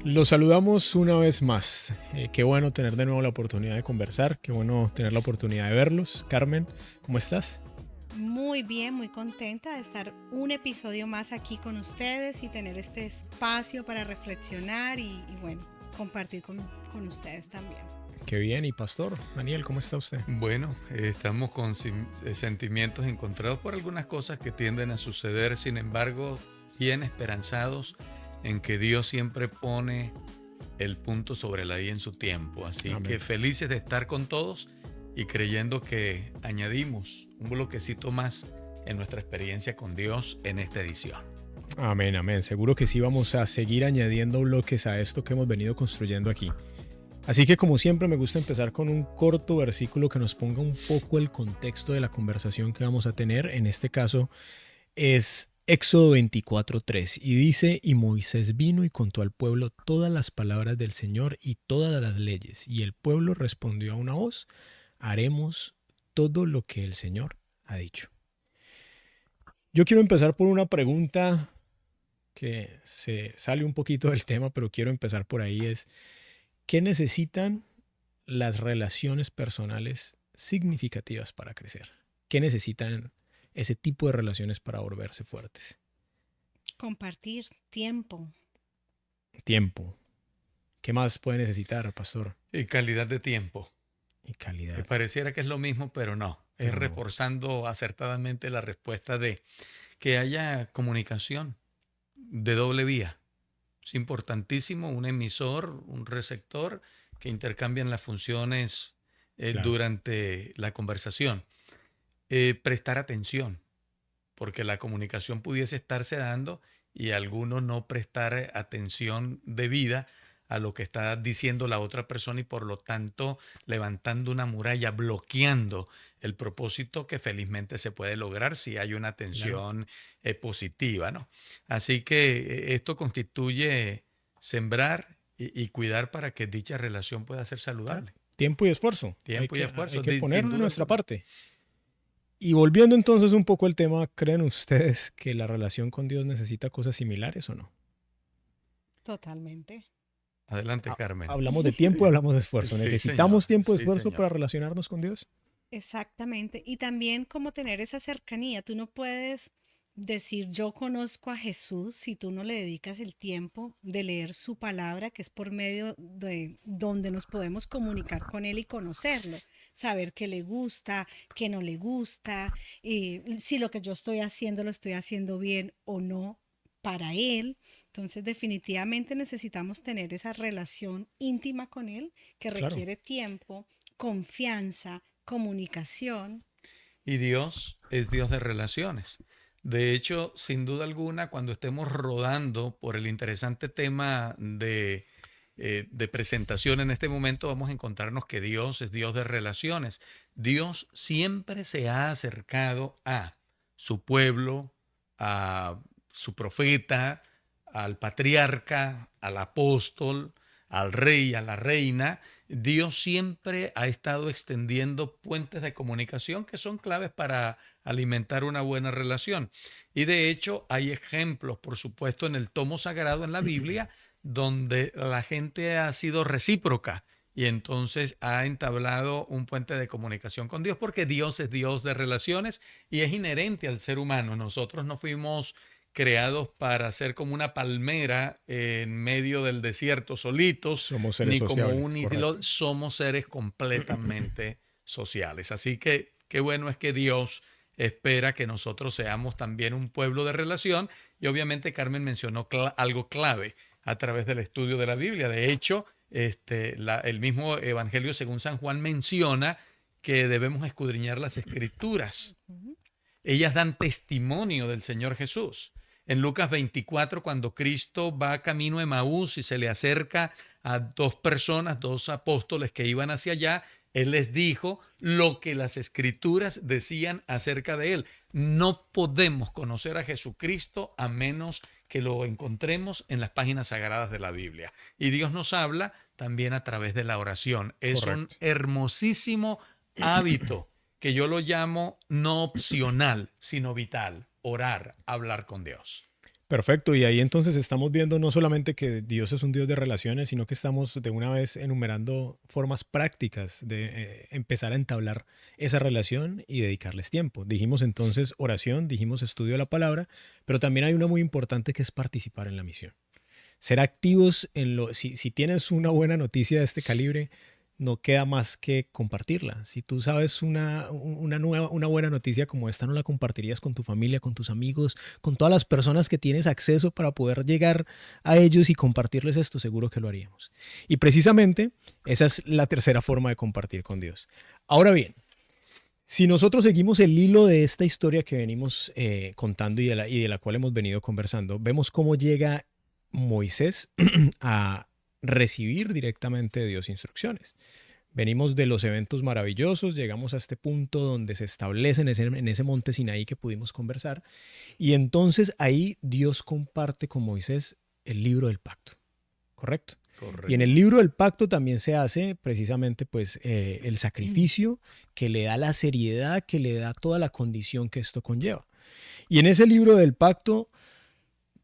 Los saludamos una vez más. Qué bueno tener de nuevo la oportunidad de conversar, qué bueno tener la oportunidad de verlos. Carmen, ¿cómo estás? Muy bien, muy contenta de estar un episodio más aquí con ustedes y tener este espacio para reflexionar y bueno, compartir con ustedes también. Qué bien. Y Pastor, Daniel, ¿cómo está usted? Bueno, estamos con sentimientos encontrados por algunas cosas que tienden a suceder, sin embargo, bien esperanzados en que Dios siempre pone el punto sobre la i en su tiempo. Así que Amén. felices de estar con todos y creyendo que añadimos un bloquecito más en nuestra experiencia con Dios en esta edición. Amén, amén. Seguro que sí vamos a seguir añadiendo bloques a esto que hemos venido construyendo aquí. Así que como siempre me gusta empezar con un corto versículo que nos ponga un poco el contexto de la conversación que vamos a tener. En este caso es Éxodo 24:3 y dice, y Moisés vino y contó al pueblo todas las palabras del Señor y todas las leyes, y el pueblo respondió a una voz, haremos todo lo que el Señor ha dicho. Yo quiero empezar por una pregunta que se sale un poquito del tema, pero quiero empezar por ahí, es, ¿qué necesitan las relaciones personales significativas para crecer? ¿Qué necesitan ese tipo de relaciones para volverse fuertes? Compartir tiempo. Tiempo. ¿Qué más puede necesitar, pastor? Y calidad de tiempo. Y calidad. Pareciera que es lo mismo, pero no. Es Pero no. reforzando acertadamente la respuesta de que haya comunicación de doble vía. Es importantísimo un emisor, un receptor que intercambian las funciones Claro. durante la conversación. Prestar atención, porque la comunicación pudiese estarse dando y alguno no prestar atención debida a lo que está diciendo la otra persona y por lo tanto levantando una muralla, bloqueando el propósito que felizmente se puede lograr si hay una Claro. atención positiva, ¿no? Así que esto constituye sembrar y cuidar para que dicha relación pueda ser Claro. saludable. Tiempo y esfuerzo. Hay Tiempo y que, hay esfuerzo, que poner sin de duda nuestra alguna. parte. Y volviendo entonces un poco al tema, ¿creen ustedes que la relación con Dios necesita cosas similares o no? Totalmente. Adelante, Carmen. Hablamos de tiempo y hablamos de esfuerzo. Sí, señor. ¿Necesitamos tiempo y Sí, esfuerzo señor. para relacionarnos con Dios? Exactamente. Y también como tener esa cercanía. Tú no puedes decir yo conozco a Jesús si tú no le dedicas el tiempo de leer su palabra, que es por medio de donde nos podemos comunicar con él y conocerlo, saber qué le gusta, qué no le gusta, si lo que yo estoy haciendo lo estoy haciendo bien o no para él. Entonces definitivamente necesitamos tener esa relación íntima con él que Claro. requiere tiempo, confianza, comunicación. Y Dios es Dios de relaciones. De hecho, sin duda alguna, cuando estemos rodando por el interesante tema de presentación en este momento, vamos a encontrarnos que Dios es Dios de relaciones. Dios siempre se ha acercado a su pueblo, a su profeta, al patriarca, al apóstol, al rey, a la reina. Dios siempre ha estado extendiendo puentes de comunicación que son claves para alimentar una buena relación. Y de hecho hay ejemplos, por supuesto, en el tomo sagrado en la Biblia, donde la gente ha sido recíproca y entonces ha entablado un puente de comunicación con Dios, porque Dios es Dios de relaciones y es inherente al ser humano. Nosotros no fuimos creados para ser como una palmera en medio del desierto solitos, Somos seres ni como sociables, un islo, correcto. somos seres completamente sociales. Así que qué bueno es que Dios espera que nosotros seamos también un pueblo de relación y obviamente Carmen mencionó algo clave a través del estudio de la Biblia. De hecho, el mismo Evangelio según San Juan menciona que debemos escudriñar las escrituras. Ujú. Ellas dan testimonio del Señor Jesús. En Lucas 24, cuando Cristo va camino a Emaús y se le acerca a dos personas, dos apóstoles que iban hacia allá, Él les dijo lo que las escrituras decían acerca de Él. No podemos conocer a Jesucristo a menos que lo encontremos en las páginas sagradas de la Biblia. Y Dios nos habla también a través de la oración. Es un Correcto. hermosísimo hábito que yo lo llamo no opcional, sino vital, orar, hablar con Dios. Perfecto, y ahí entonces estamos viendo no solamente que Dios es un Dios de relaciones, sino que estamos de una vez enumerando formas prácticas de empezar a entablar esa relación y dedicarles tiempo. Dijimos entonces oración, dijimos estudio de la palabra, pero también hay una muy importante que es participar en la misión. Ser activos en lo... Si tienes una buena noticia de este calibre, no queda más que compartirla. Si tú sabes una buena noticia como esta, no la compartirías con tu familia, con tus amigos, con todas las personas que tienes acceso para poder llegar a ellos y compartirles esto, seguro que lo haríamos. Y precisamente esa es la tercera forma de compartir con Dios. Ahora bien, si nosotros seguimos el hilo de esta historia que venimos contando y de la cual hemos venido conversando, vemos cómo llega Moisés a recibir directamente de Dios instrucciones. Venimos de los eventos maravillosos, llegamos a este punto donde se establece en ese monte Sinaí que pudimos conversar, y entonces ahí Dios comparte con Moisés el libro del pacto, ¿correcto? Correcto. Y en el libro del pacto también se hace precisamente pues el sacrificio que le da la seriedad, que le da toda la condición que esto conlleva. Y en ese libro del pacto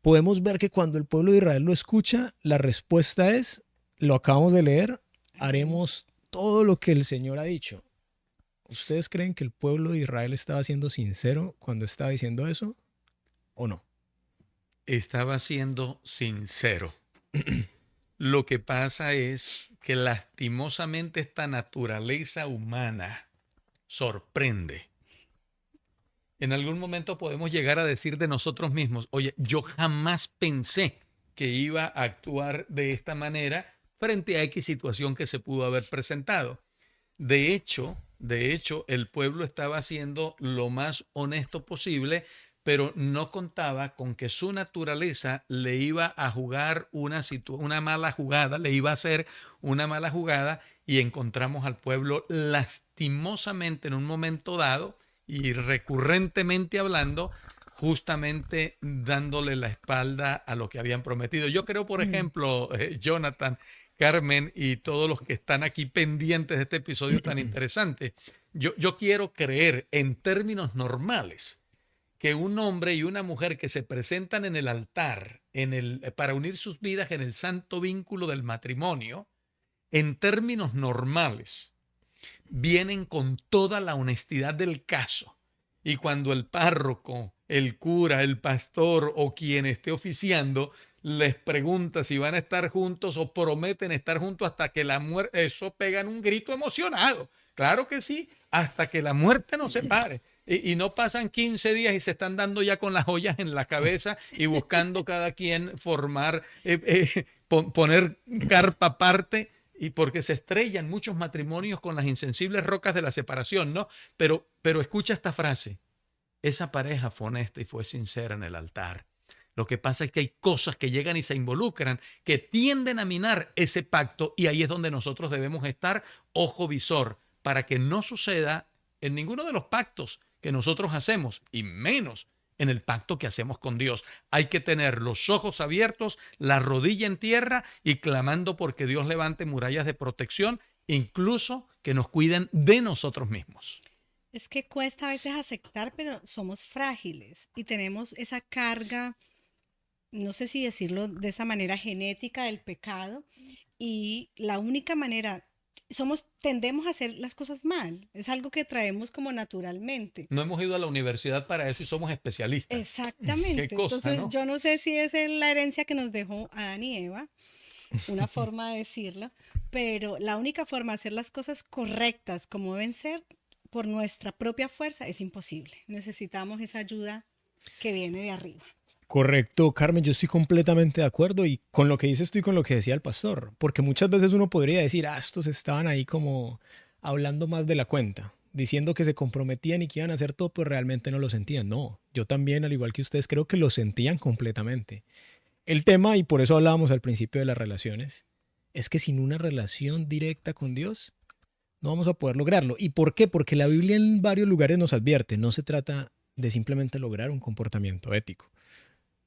podemos ver que cuando el pueblo de Israel lo escucha, la respuesta es, lo acabamos de leer, haremos todo lo que el Señor ha dicho. ¿Ustedes creen que el pueblo de Israel estaba siendo sincero cuando estaba diciendo eso o no? Estaba siendo sincero. Lo que pasa es que lastimosamente esta naturaleza humana sorprende. En algún momento podemos llegar a decir de nosotros mismos, oye, yo jamás pensé que iba a actuar de esta manera frente a X situación que se pudo haber presentado. De hecho, el pueblo estaba haciendo lo más honesto posible, pero no contaba con que su naturaleza le iba a jugar una mala jugada, le iba a hacer una mala jugada, y encontramos al pueblo lastimosamente en un momento dado y recurrentemente hablando, justamente dándole la espalda a lo que habían prometido. Yo creo, por ejemplo, Jonathan, Carmen y todos los que están aquí pendientes de este episodio tan interesante, yo quiero creer en términos normales que un hombre y una mujer que se presentan en el altar para unir sus vidas en el santo vínculo del matrimonio, en términos normales, vienen con toda la honestidad del caso. Y cuando el párroco, el cura, el pastor o quien esté oficiando les pregunta si van a estar juntos o prometen estar juntos hasta que la muerte, eso pegan un grito emocionado. Claro que sí, hasta que la muerte nos separe. Y no pasan 15 días y se están dando ya con las joyas en la cabeza y buscando cada quien formar, poner carpa aparte, y porque se estrellan muchos matrimonios con las insensibles rocas de la separación, ¿no? Pero escucha esta frase: esa pareja fue honesta y fue sincera en el altar. Lo que pasa es que hay cosas que llegan y se involucran que tienden a minar ese pacto, y ahí es donde nosotros debemos estar ojo visor para que no suceda en ninguno de los pactos que nosotros hacemos, y menos en el pacto que hacemos con Dios. Hay que tener los ojos abiertos, la rodilla en tierra y clamando porque Dios levante murallas de protección, incluso que nos cuiden de nosotros mismos. Es que cuesta a veces aceptar, pero somos frágiles y tenemos esa carga, no sé si decirlo de esa manera, genética del pecado, y la única manera, tendemos a hacer las cosas mal, es algo que traemos como naturalmente. No hemos ido a la universidad para eso y somos especialistas. Exactamente. Qué cosa, Entonces, ¿no? yo no sé si es la herencia que nos dejó Adán y Eva, una forma de decirlo, pero la única forma de hacer las cosas correctas como deben ser por nuestra propia fuerza es imposible. Necesitamos esa ayuda que viene de arriba. Correcto, Carmen, yo estoy completamente de acuerdo, y con lo que dice estoy con lo que decía el pastor, porque muchas veces uno podría decir, estos estaban ahí como hablando más de la cuenta, diciendo que se comprometían y que iban a hacer todo, pero realmente no lo sentían. No, yo también, al igual que ustedes, creo que lo sentían completamente. El tema, y por eso hablábamos al principio de las relaciones, es que sin una relación directa con Dios no vamos a poder lograrlo. ¿Y por qué? Porque la Biblia en varios lugares nos advierte, no se trata de simplemente lograr un comportamiento ético.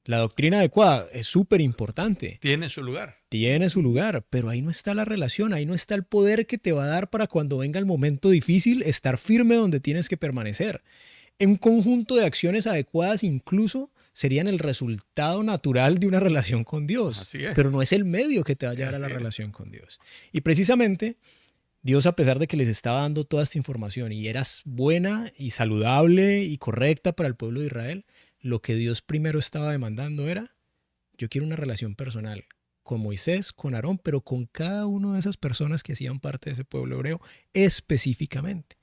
La doctrina adecuada es súper importante. Tiene su lugar. Tiene su lugar, pero ahí no está la relación, ahí no está el poder que te va a dar para cuando venga el momento difícil estar firme donde tienes que permanecer. Un conjunto de acciones adecuadas incluso serían el resultado natural de una relación con Dios. Así es. Pero no es el medio que te va a llevar a la relación con Dios. Y precisamente Dios, a pesar de que les estaba dando toda esta información y era buena y saludable y correcta para el pueblo de Israel, lo que Dios primero estaba demandando era: yo quiero una relación personal con Moisés, con Aarón, pero con cada una de esas personas que hacían parte de ese pueblo hebreo específicamente.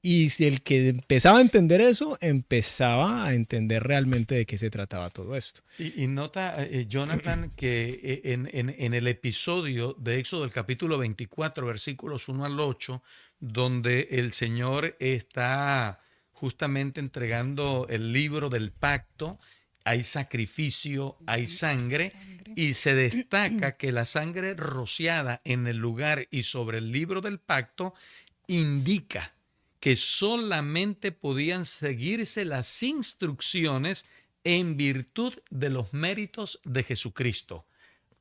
Y si el que empezaba a entender eso, empezaba a entender realmente de qué se trataba todo esto. Y nota, Jonathan, que en el episodio de Éxodo, el capítulo 24, versículos 1 al 8, donde el Señor está justamente entregando el libro del pacto, hay sacrificio, hay sangre, y se destaca que la sangre rociada en el lugar y sobre el libro del pacto indica que solamente podían seguirse las instrucciones en virtud de los méritos de Jesucristo,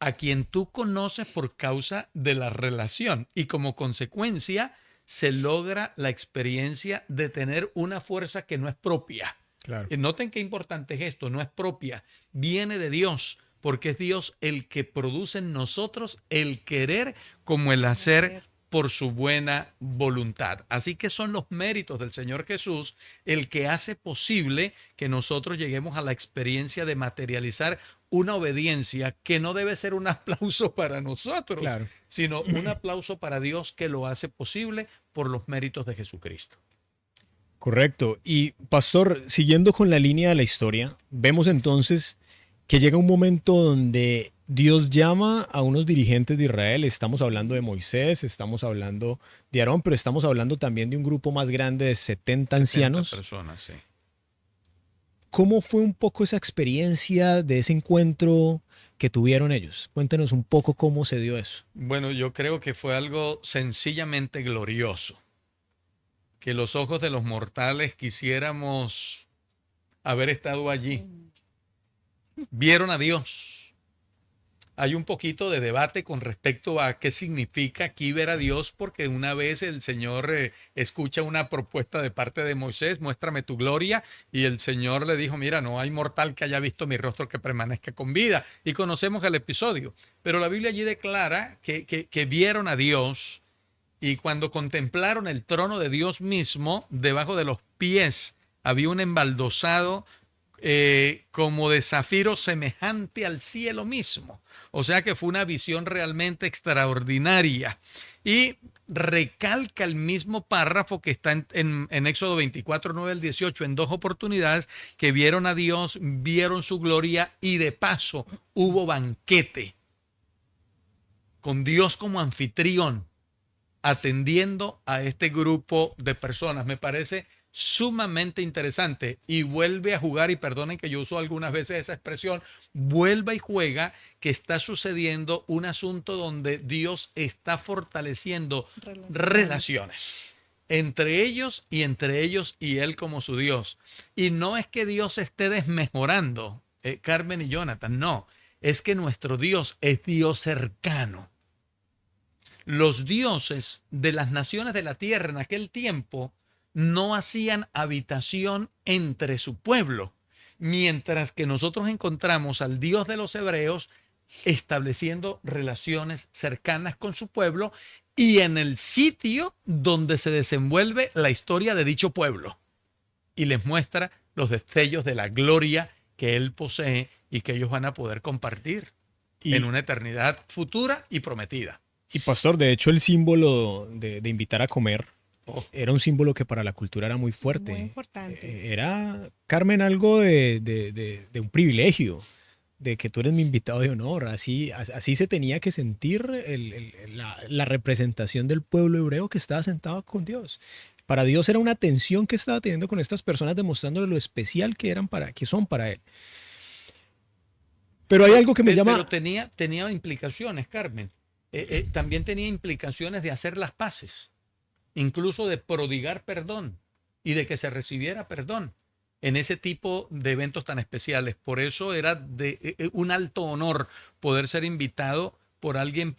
a quien tú conoces por causa de la relación, y como consecuencia se logra la experiencia de tener una fuerza que no es propia. Claro. Noten qué importante es esto: no es propia, viene de Dios, porque es Dios el que produce en nosotros el querer como el hacer por su buena voluntad. Así que son los méritos del Señor Jesús el que hace posible que nosotros lleguemos a la experiencia de materializar una obediencia que no debe ser un aplauso para nosotros, Claro. sino un aplauso para Dios, que lo hace posible por los méritos de Jesucristo. Correcto. Y pastor, siguiendo con la línea de la historia, vemos entonces que llega un momento donde Dios llama a unos dirigentes de Israel. Estamos hablando de Moisés, estamos hablando de Aarón, pero estamos hablando también de un grupo más grande de 70 ancianos. 70 personas, sí. ¿Cómo fue un poco esa experiencia de ese encuentro que tuvieron ellos? Cuéntenos un poco cómo se dio eso. Bueno, yo creo que fue algo sencillamente glorioso, que los ojos de los mortales quisiéramos haber estado allí. Vieron a Dios. Hay un poquito de debate con respecto a qué significa aquí ver a Dios, porque una vez el Señor escucha una propuesta de parte de Moisés: muéstrame tu gloria, y el Señor le dijo: mira, no hay mortal que haya visto mi rostro que permanezca con vida. Y conocemos el episodio, pero la Biblia allí declara que vieron a Dios, y cuando contemplaron el trono de Dios mismo, debajo de los pies había un embaldosado como de zafiro, semejante al cielo mismo. O sea que fue una visión realmente extraordinaria. Y recalca el mismo párrafo que está en Éxodo 24, 9 al 18, en dos oportunidades, que vieron a Dios, vieron su gloria, y de paso hubo banquete con Dios como anfitrión, atendiendo a este grupo de personas. Me parece sumamente interesante, y vuelve a jugar, y perdonen que yo uso algunas veces esa expresión, vuelve y juega, que está sucediendo un asunto donde Dios está fortaleciendo relaciones entre ellos y Él como su Dios. Y no es que Dios esté desmejorando, Carmen y Jonathan, no, es que nuestro Dios es Dios cercano. Los dioses de las naciones de la tierra en aquel tiempo no hacían habitación entre su pueblo, mientras que nosotros encontramos al Dios de los hebreos estableciendo relaciones cercanas con su pueblo y en el sitio donde se desenvuelve la historia de dicho pueblo, y les muestra los destellos de la gloria que Él posee y que ellos van a poder compartir en una eternidad futura y prometida. Y pastor, de hecho el símbolo de invitar a comer era un símbolo que para la cultura era muy fuerte. Muy importante. Era, Carmen, algo de un privilegio, de que tú eres mi invitado de honor. Así se tenía que sentir la representación del pueblo hebreo que estaba sentado con Dios. Para Dios era una atención que estaba teniendo con estas personas, demostrándole lo especial que son para Él. Pero hay algo que me llama... Pero tenía implicaciones, Carmen. También tenía implicaciones de hacer las paces, incluso de prodigar perdón y de que se recibiera perdón en ese tipo de eventos tan especiales. Por eso era de un alto honor poder ser invitado por alguien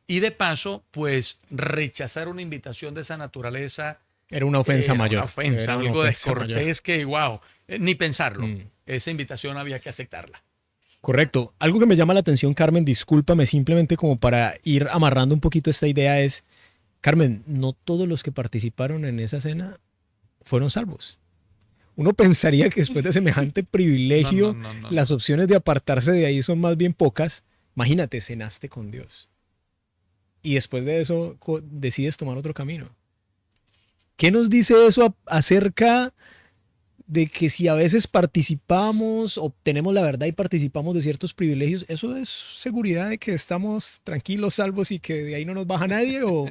y de paso, pues rechazar una invitación de esa naturaleza. Era una ofensa mayor. Una ofensa, algo descortés que, wow, ni pensarlo. esa invitación había que aceptarla. Correcto. Algo que me llama la atención, Carmen, discúlpame, simplemente como para ir amarrando un poquito esta idea es, Carmen, no todos los que participaron en esa cena fueron salvos. Uno pensaría que después de semejante privilegio, No. las opciones de apartarse de ahí son más bien pocas. Imagínate, cenaste con Dios. Y después de eso decides tomar otro camino. ¿Qué nos dice eso acerca de que si a veces participamos, obtenemos la verdad y participamos de ciertos privilegios, eso es seguridad de que estamos tranquilos, salvos y que de ahí no nos baja nadie? ¿O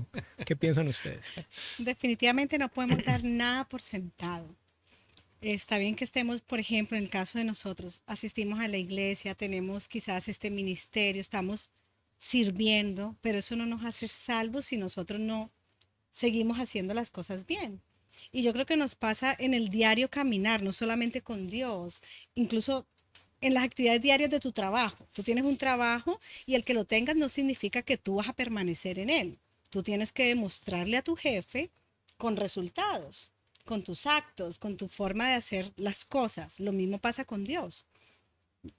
qué piensan ustedes? Definitivamente no podemos dar nada por sentado. Está bien que estemos, por ejemplo, en el caso de nosotros, asistimos a la iglesia, tenemos quizás este ministerio, estamos sirviendo, pero eso no nos hace salvos si nosotros no seguimos haciendo las cosas bien. Y yo creo que nos pasa en el diario caminar, no solamente con Dios, incluso en las actividades diarias de tu trabajo. Tú tienes un trabajo y el que lo tengas no significa que tú vas a permanecer en él. Tú tienes que demostrarle a tu jefe con resultados, con tus actos, con tu forma de hacer las cosas. Lo mismo pasa con Dios.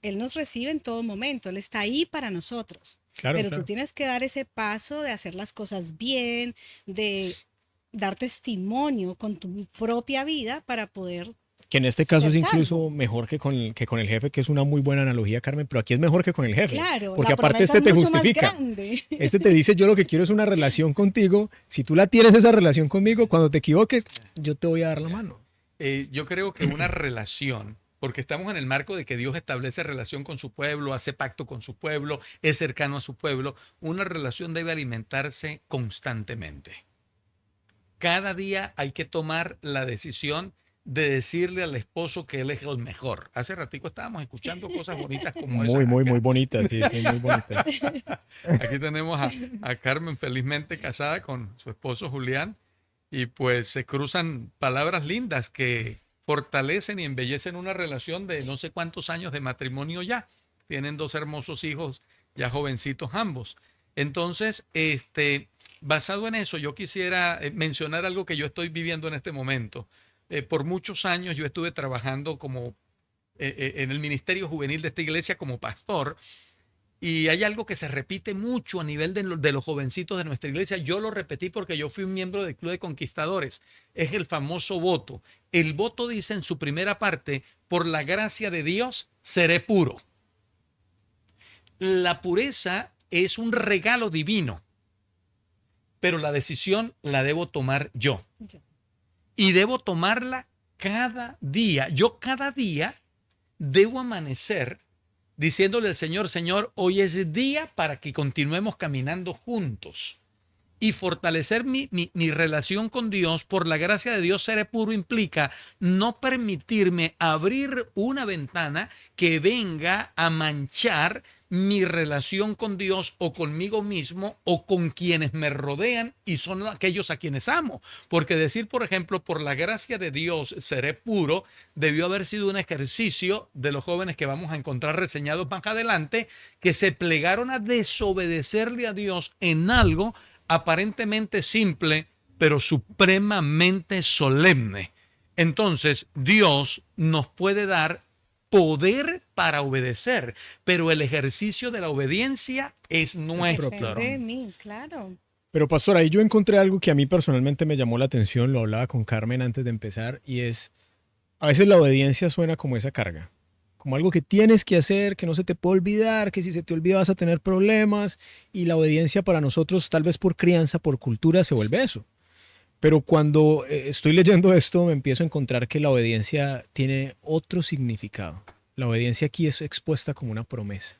Él nos recibe en todo momento, Él está ahí para nosotros. Claro, Pero claro. tú tienes que dar ese paso de hacer las cosas bien, de dar testimonio con tu propia vida para poder Que en este caso ser es incluso salvo. mejor que con el jefe, que es una muy buena analogía, Carmen, pero aquí es mejor que con el jefe. Claro, Porque la aparte promesa este es te mucho más justifica. grande. Este te dice, yo lo que quiero es una relación contigo. Si tú la tienes esa relación conmigo, cuando te equivoques, yo te voy a dar la mano. Yo creo que una relación, porque estamos en el marco de que Dios establece relación con su pueblo, hace pacto con su pueblo, es cercano a su pueblo, una relación debe alimentarse constantemente. Cada día hay que tomar la decisión de decirle al esposo que él es el mejor. Hace ratico estábamos escuchando cosas bonitas como esas Muy acá. bonitas, sí, sí, muy bonitas. Aquí tenemos a Carmen felizmente casada con su esposo Julián y pues se cruzan palabras lindas que fortalecen y embellecen una relación de no sé cuántos años de matrimonio ya. Tienen dos hermosos hijos, ya jovencitos ambos. Entonces, basado en eso, yo quisiera mencionar algo que yo estoy viviendo en este momento. Por muchos años yo estuve trabajando como en el ministerio juvenil de esta iglesia como pastor. Y hay algo que se repite mucho a nivel de los jovencitos de nuestra iglesia. Yo lo repetí porque yo fui un miembro del Club de Conquistadores. Es el famoso voto. El voto dice en su primera parte, por la gracia de Dios, seré puro. La pureza es un regalo divino, pero la decisión la debo tomar yo. Y debo tomarla cada día. Yo cada día debo amanecer diciéndole al Señor, Señor, hoy es día para que continuemos caminando juntos. Y fortalecer mi relación con Dios, por la gracia de Dios seré puro, implica no permitirme abrir una ventana que venga a manchar mi relación con Dios o conmigo mismo o con quienes me rodean y son aquellos a quienes amo. Porque decir, por ejemplo, por la gracia de Dios seré puro, debió haber sido un ejercicio de los jóvenes que vamos a encontrar reseñados más adelante, que se plegaron a desobedecerle a Dios en algo aparentemente simple, pero supremamente solemne. Entonces, Dios nos puede dar poder para obedecer, pero el ejercicio de la obediencia es nuestro. Depende de mí, claro. Pero pastor, ahí yo encontré algo que a mí personalmente me llamó la atención, lo hablaba con Carmen antes de empezar, y es, a veces la obediencia suena como esa carga, como algo que tienes que hacer, que no se te puede olvidar, que si se te olvida vas a tener problemas, y la obediencia para nosotros, tal vez por crianza, por cultura, se vuelve eso. Pero cuando estoy leyendo esto, me empiezo a encontrar que la obediencia tiene otro significado. La obediencia aquí es expuesta como una promesa.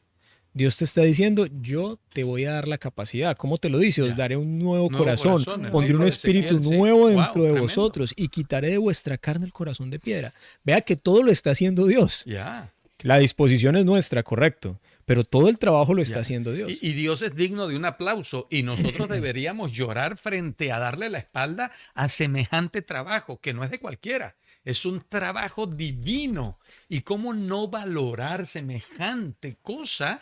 Dios te está diciendo, yo te voy a dar la capacidad. ¿Cómo te lo dice? Os daré un nuevo corazón, el pondré libro un de espíritu Ezequiel, sí. nuevo dentro de Tremendo. vosotros y quitaré de vuestra carne el corazón de piedra. Vea que todo lo está haciendo Dios. Ya. La disposición es nuestra, correcto, pero todo el trabajo lo está Ya. haciendo Dios. Y Dios es digno de un aplauso y nosotros deberíamos llorar frente a darle la espalda a semejante trabajo, que no es de cualquiera, es un trabajo divino. ¿Y cómo no valorar semejante cosa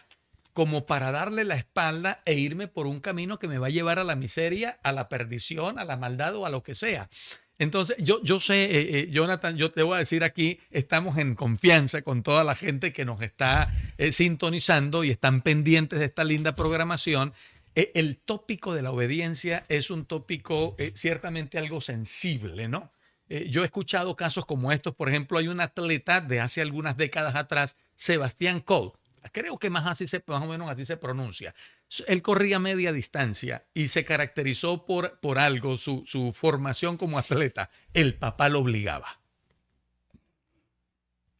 como para darle la espalda e irme por un camino que me va a llevar a la miseria, a la perdición, a la maldad o a lo que sea? Entonces, yo sé, Jonathan, yo te voy a decir aquí, estamos en confianza con toda la gente que nos está sintonizando y están pendientes de esta linda programación. El tópico de la obediencia es un tópico ciertamente algo sensible, ¿no? Yo he escuchado casos como estos. Por ejemplo, hay un atleta de hace algunas décadas atrás, Sebastián Coe. Creo que más o menos así se pronuncia. Él corría media distancia y se caracterizó por algo, su formación como atleta. El papá lo obligaba.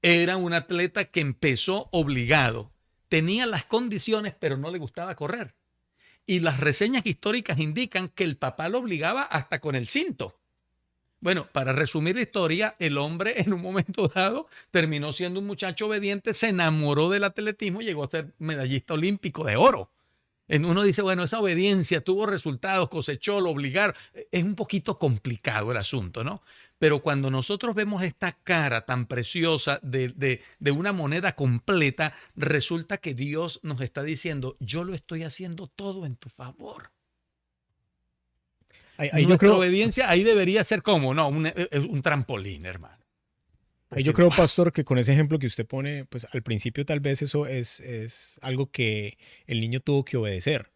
Era un atleta que empezó obligado. Tenía las condiciones, pero no le gustaba correr. Y las reseñas históricas indican que el papá lo obligaba hasta con el cinto. Bueno, para resumir la historia, el hombre en un momento dado terminó siendo un muchacho obediente, se enamoró del atletismo y llegó a ser medallista olímpico de oro. Uno dice, bueno, esa obediencia tuvo resultados, cosechó, lo obligaron. Es un poquito complicado el asunto, ¿no? Pero cuando nosotros vemos esta cara tan preciosa de una moneda completa, resulta que Dios nos está diciendo, yo lo estoy haciendo todo en tu favor. Nuestra obediencia ahí debería ser como, no, un trampolín, hermano. Ahí yo creo, pastor, que con ese ejemplo que usted pone, pues al principio tal vez eso es algo que el niño tuvo que obedecer,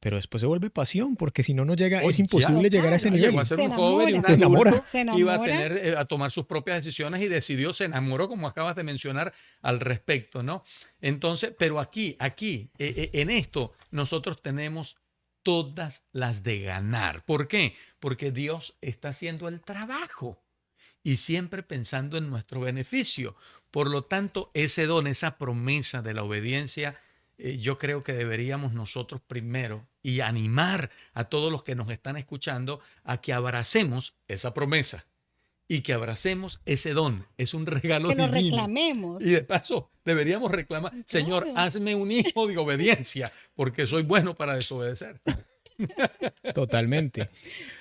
pero después se vuelve pasión, porque si no, no llega, es imposible llegar a ese nivel. Llegó a ser un joven, se enamora, se enamora. Iba a tomar sus propias decisiones y decidió, se enamoró, como acabas de mencionar al respecto, ¿no? Entonces, pero aquí, en esto, nosotros tenemos todas las de ganar. ¿Por qué? Porque Dios está haciendo el trabajo y siempre pensando en nuestro beneficio. Por lo tanto, ese don, esa promesa de la obediencia, yo creo que deberíamos nosotros primero y animar a todos los que nos están escuchando a que abracemos esa promesa y que abracemos ese don. Es un regalo divino. Que lo reclamemos. Y de paso, deberíamos reclamar, claro. Señor, hazme un hijo de obediencia, porque soy bueno para desobedecer. Totalmente.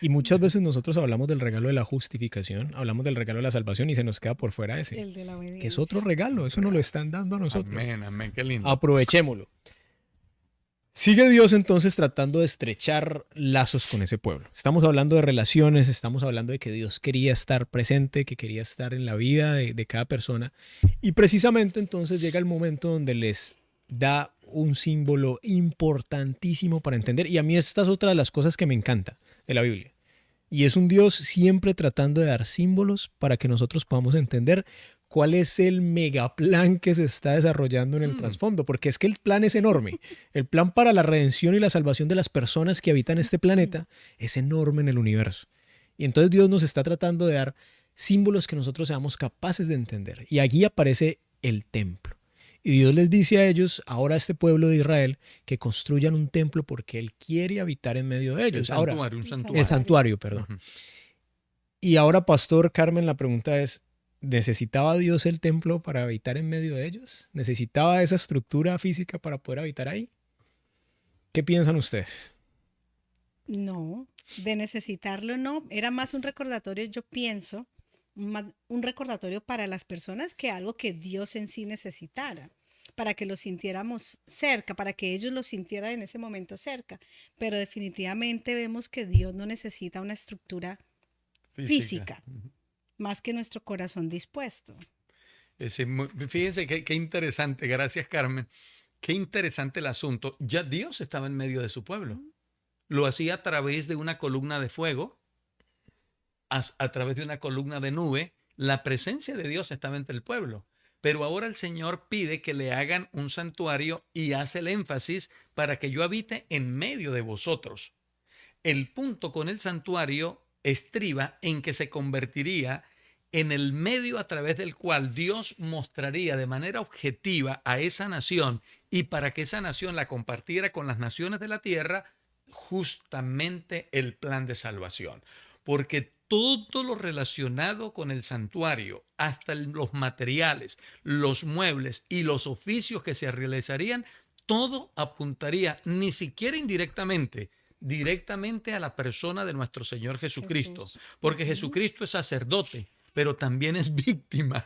Y muchas veces nosotros hablamos del regalo de la justificación, hablamos del regalo de la salvación y se nos queda por fuera ese, el de la obediencia, que es otro regalo, eso nos lo están dando a nosotros. Amén, amén, qué lindo. Aprovechémoslo. Sigue Dios entonces tratando de estrechar lazos con ese pueblo. Estamos hablando de relaciones, estamos hablando de que Dios quería estar presente, que quería estar en la vida de cada persona. Y precisamente entonces llega el momento donde les da un símbolo importantísimo para entender. Y a mí esta es otra de las cosas que me encanta de la Biblia. Y es un Dios siempre tratando de dar símbolos para que nosotros podamos entender cuál es el megaplan que se está desarrollando en el trasfondo. Porque es que el plan es enorme. El plan para la redención y la salvación de las personas que habitan este planeta es enorme en el universo. Y entonces Dios nos está tratando de dar símbolos que nosotros seamos capaces de entender. Y aquí aparece el templo. Y Dios les dice a ellos, ahora a este pueblo de Israel, que construyan un templo porque Él quiere habitar en medio de ellos. El santuario, perdón. Uh-huh. Y ahora, Pastor Carmen, la pregunta es, ¿necesitaba Dios el templo para habitar en medio de ellos? ¿Necesitaba esa estructura física para poder habitar ahí? ¿Qué piensan ustedes? No, de necesitarlo no. Era más un recordatorio, yo pienso, un recordatorio para las personas que algo que Dios en sí necesitara, para que lo sintiéramos cerca, para que ellos lo sintieran en ese momento cerca. Pero definitivamente vemos que Dios no necesita una estructura física. Más que nuestro corazón dispuesto. Fíjense qué interesante, gracias Carmen, qué interesante el asunto. Ya Dios estaba en medio de su pueblo. Lo hacía a través de una columna de fuego, a través de una columna de nube. La presencia de Dios estaba entre el pueblo. Pero ahora el Señor pide que le hagan un santuario y hace el énfasis para que yo habite en medio de vosotros. El punto con el santuario estriba en que se convertiría en el medio a través del cual Dios mostraría de manera objetiva a esa nación y para que esa nación la compartiera con las naciones de la tierra, justamente el plan de salvación. Porque todo lo relacionado con el santuario, hasta los materiales, los muebles y los oficios que se realizarían, todo apuntaría, ni siquiera indirectamente, directamente a la persona de nuestro Señor Jesucristo. Porque Jesucristo es sacerdote, pero también es víctima.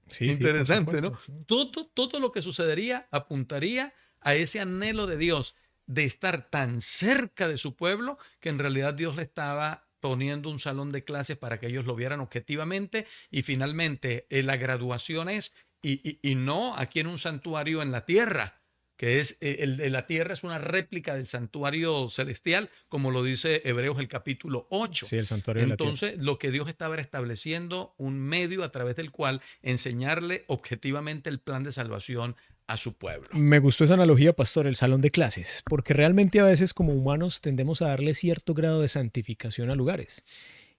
Sí, interesante, ¿no? Todo lo que sucedería apuntaría a ese anhelo de Dios de estar tan cerca de su pueblo que en realidad Dios le estaba poniendo un salón de clases para que ellos lo vieran objetivamente, y finalmente la graduación es, y no aquí en un santuario en la tierra, que es la tierra es una réplica del santuario celestial, como lo dice Hebreos el capítulo 8. Sí, el santuario de la tierra. Entonces, lo que Dios estaba era estableciendo un medio a través del cual enseñarle objetivamente el plan de salvación a su pueblo. Me gustó esa analogía, pastor, el salón de clases, porque realmente a veces como humanos tendemos a darle cierto grado de santificación a lugares.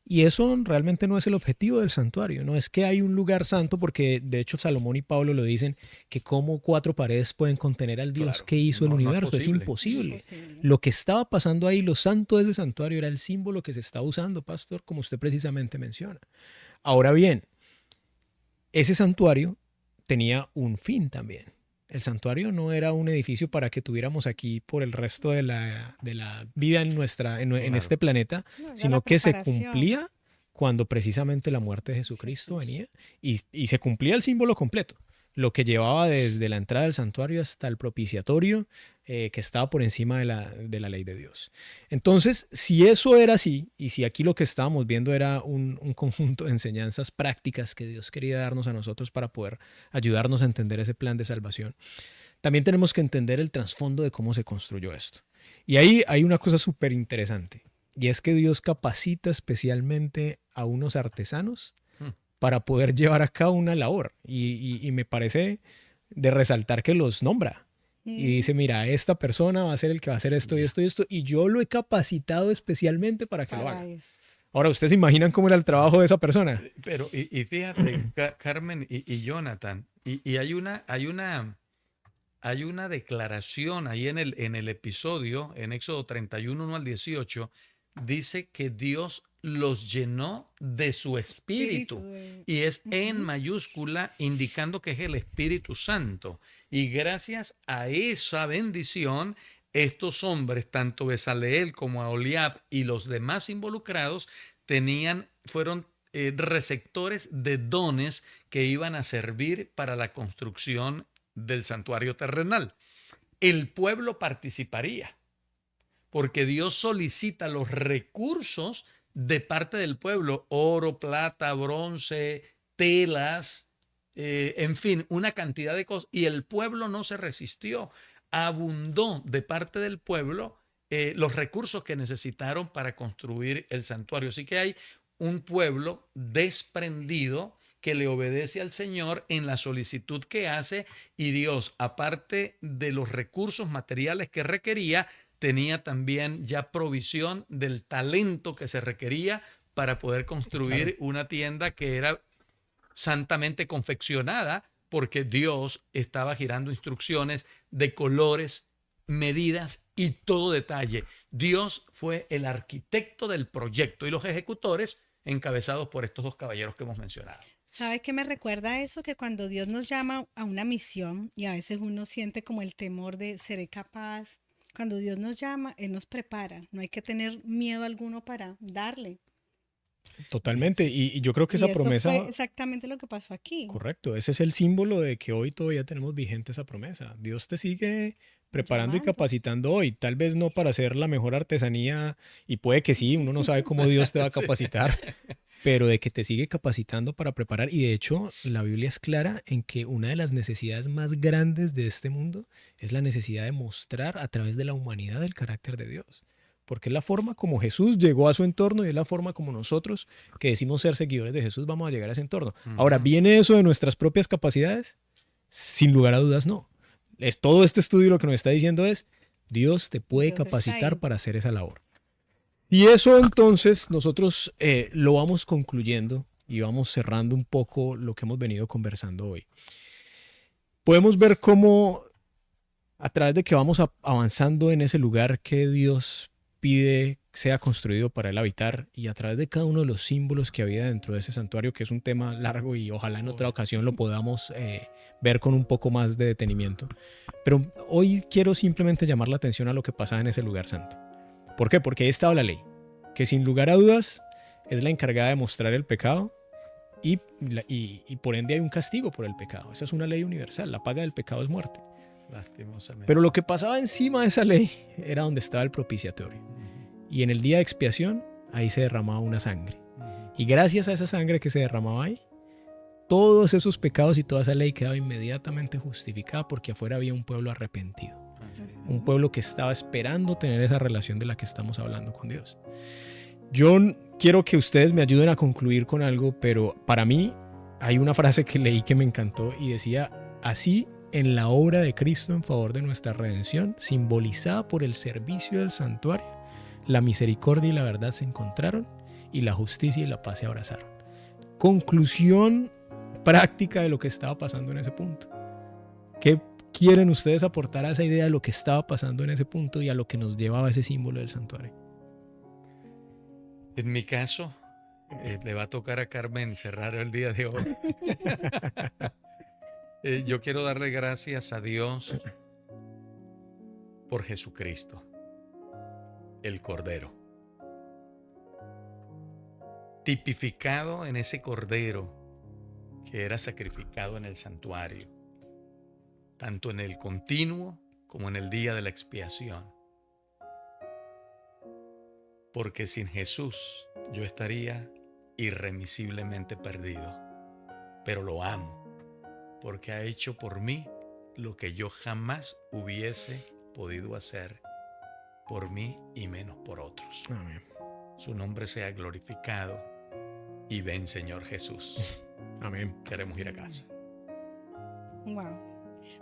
Y eso realmente no es el objetivo del santuario. No es que hay un lugar santo, porque de hecho Salomón y Pablo lo dicen, que como 4 paredes pueden contener al Dios Claro, que hizo el no es universo. Es posible. imposible. Imposible. Lo que estaba pasando ahí, lo santo de ese santuario, era el símbolo que se estaba usando, pastor, como usted precisamente menciona. Ahora bien, ese santuario tenía un fin también. El santuario no era un edificio para que tuviéramos aquí por el resto de la vida en Claro. este planeta, No, era sino la que se preparación. cumplía cuando precisamente la muerte de Jesucristo Jesús. venía y se cumplía el símbolo completo, lo que llevaba desde la entrada del santuario hasta el propiciatorio, que estaba por encima de la ley de Dios. Entonces, si eso era así, y si aquí lo que estábamos viendo era un conjunto de enseñanzas prácticas que Dios quería darnos a nosotros para poder ayudarnos a entender ese plan de salvación, también tenemos que entender el trasfondo de cómo se construyó esto. Y ahí hay una cosa súper interesante, y es que Dios capacita especialmente a unos artesanos Mm. para poder llevar a cabo una labor. Y me parece de resaltar que los nombra. Y dice, mira, esta persona va a ser el que va a hacer esto y esto y esto, y yo lo he capacitado especialmente para que lo Para haga. esto. Ahora, ¿ustedes se imaginan cómo era el trabajo de esa persona? Pero, y fíjate, Carmen y Jonathan, y hay una declaración ahí en el episodio, en Éxodo 31, 1 al 18, dice que Dios los llenó de su espíritu. Y es en Ujú. mayúscula, indicando que es el Espíritu Santo. Y gracias a esa bendición, estos hombres, tanto Bezaleel como Aholiab y los demás involucrados, fueron receptores de dones que iban a servir para la construcción del santuario terrenal. El pueblo participaría, porque Dios solicita los recursos de parte del pueblo: oro, plata, bronce, telas, en fin, una cantidad de cosas. Y el pueblo no se resistió. Abundó de parte del pueblo los recursos que necesitaron para construir el santuario. Así que hay un pueblo desprendido que le obedece al Señor en la solicitud que hace, y Dios, aparte de los recursos materiales que requería, tenía también ya provisión del talento que se requería para poder construir una tienda que era santamente confeccionada, porque Dios estaba girando instrucciones de colores, medidas y todo detalle. Dios fue el arquitecto del proyecto y los ejecutores encabezados por estos 2 caballeros que hemos mencionado. ¿Sabe qué me recuerda eso? Que cuando Dios nos llama a una misión y a veces uno siente como el temor de ¿seré capaz? Cuando Dios nos llama, Él nos prepara. No hay que tener miedo alguno para darle. Totalmente. Y yo creo que Y esa esto promesa, fue exactamente lo que pasó aquí. correcto, ese es el símbolo de que hoy todavía tenemos vigente esa promesa. Dios te sigue preparando y Llamando. capacitando hoy, tal vez no para hacer la mejor artesanía, y puede que sí, uno no sabe cómo Dios te va a capacitar, pero de que te sigue capacitando para preparar. Y de hecho, la Biblia es clara en que una de las necesidades más grandes de este mundo es la necesidad de mostrar a través de la humanidad el carácter de Dios. Porque es la forma como Jesús llegó a su entorno, y es la forma como nosotros, que decimos ser seguidores de Jesús, vamos a llegar a ese entorno. Ahora, ¿viene eso de nuestras propias capacidades? Sin lugar a dudas, no. Todo este estudio lo que nos está diciendo es, Dios te puede Dios está capacitar ahí. para hacer esa labor. Y eso entonces nosotros lo vamos concluyendo y vamos cerrando un poco lo que hemos venido conversando hoy. Podemos ver cómo a través de que vamos avanzando en ese lugar que Dios pide sea construido para él habitar, y a través de cada uno de los símbolos que había dentro de ese santuario, que es un tema largo y ojalá en otra ocasión lo podamos ver con un poco más de detenimiento. Pero hoy quiero simplemente llamar la atención a lo que pasaba en ese lugar santo. ¿Por qué? Porque ahí estaba la ley, que sin lugar a dudas es la encargada de mostrar el pecado, y por ende hay un castigo por el pecado. Esa es una ley universal, la paga del pecado es muerte. Lastimosamente. Pero lo que pasaba encima de esa ley era donde estaba el propiciatorio. Y en el día de expiación, ahí se derramaba una sangre. Y gracias a esa sangre que se derramaba ahí, todos esos pecados y toda esa ley quedaba inmediatamente justificada porque afuera había un pueblo arrepentido. Un pueblo que estaba esperando tener esa relación de la que estamos hablando con Dios. Yo quiero que ustedes me ayuden a concluir con algo, pero para mí hay una frase que leí que me encantó y decía: así, en la obra de Cristo en favor de nuestra redención, simbolizada por el servicio del santuario, la misericordia y la verdad se encontraron y la justicia y la paz se abrazaron. Conclusión práctica de lo que estaba pasando en ese punto. ¿Qué quieren ustedes aportar a esa idea de lo que estaba pasando en ese punto y a lo que nos llevaba ese símbolo del santuario? En mi caso, le va a tocar a Carmen cerrar el día de hoy. Yo quiero darle gracias a Dios por Jesucristo, el Cordero. Tipificado en ese Cordero que era sacrificado en el santuario, tanto en el continuo como en el día de la expiación. Porque sin Jesús yo estaría irremisiblemente perdido, pero lo amo, porque ha hecho por mí lo que yo jamás hubiese podido hacer por mí y menos por otros. Amén. Su nombre sea glorificado y ven, Señor Jesús. Amén. Queremos ir a casa. Wow.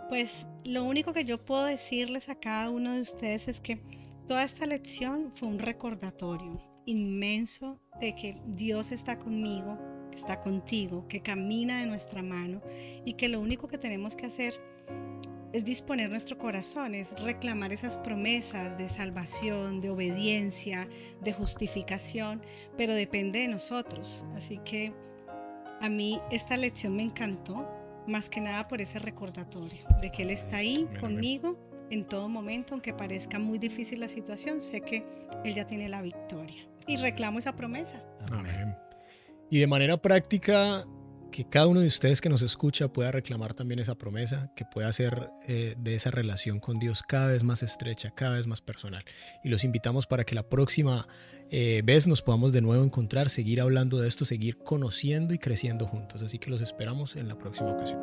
Pues lo único que yo puedo decirles a cada uno de ustedes es que toda esta lección fue un recordatorio inmenso de que Dios está conmigo, que está contigo, que camina de nuestra mano y que lo único que tenemos que hacer es disponer nuestro corazón, es reclamar esas promesas de salvación, de obediencia, de justificación, pero depende de nosotros. Así que a mí esta lección me encantó, más que nada por ese recordatorio de que Él está ahí conmigo en todo momento, aunque parezca muy difícil la situación, sé que Él ya tiene la victoria. Y reclamo esa promesa. Amén. Y de manera práctica, que cada uno de ustedes que nos escucha pueda reclamar también esa promesa, que pueda hacer de esa relación con Dios cada vez más estrecha, cada vez más personal. Y los invitamos para que la próxima vez nos podamos de nuevo encontrar, seguir hablando de esto, seguir conociendo y creciendo juntos. Así que los esperamos en la próxima ocasión.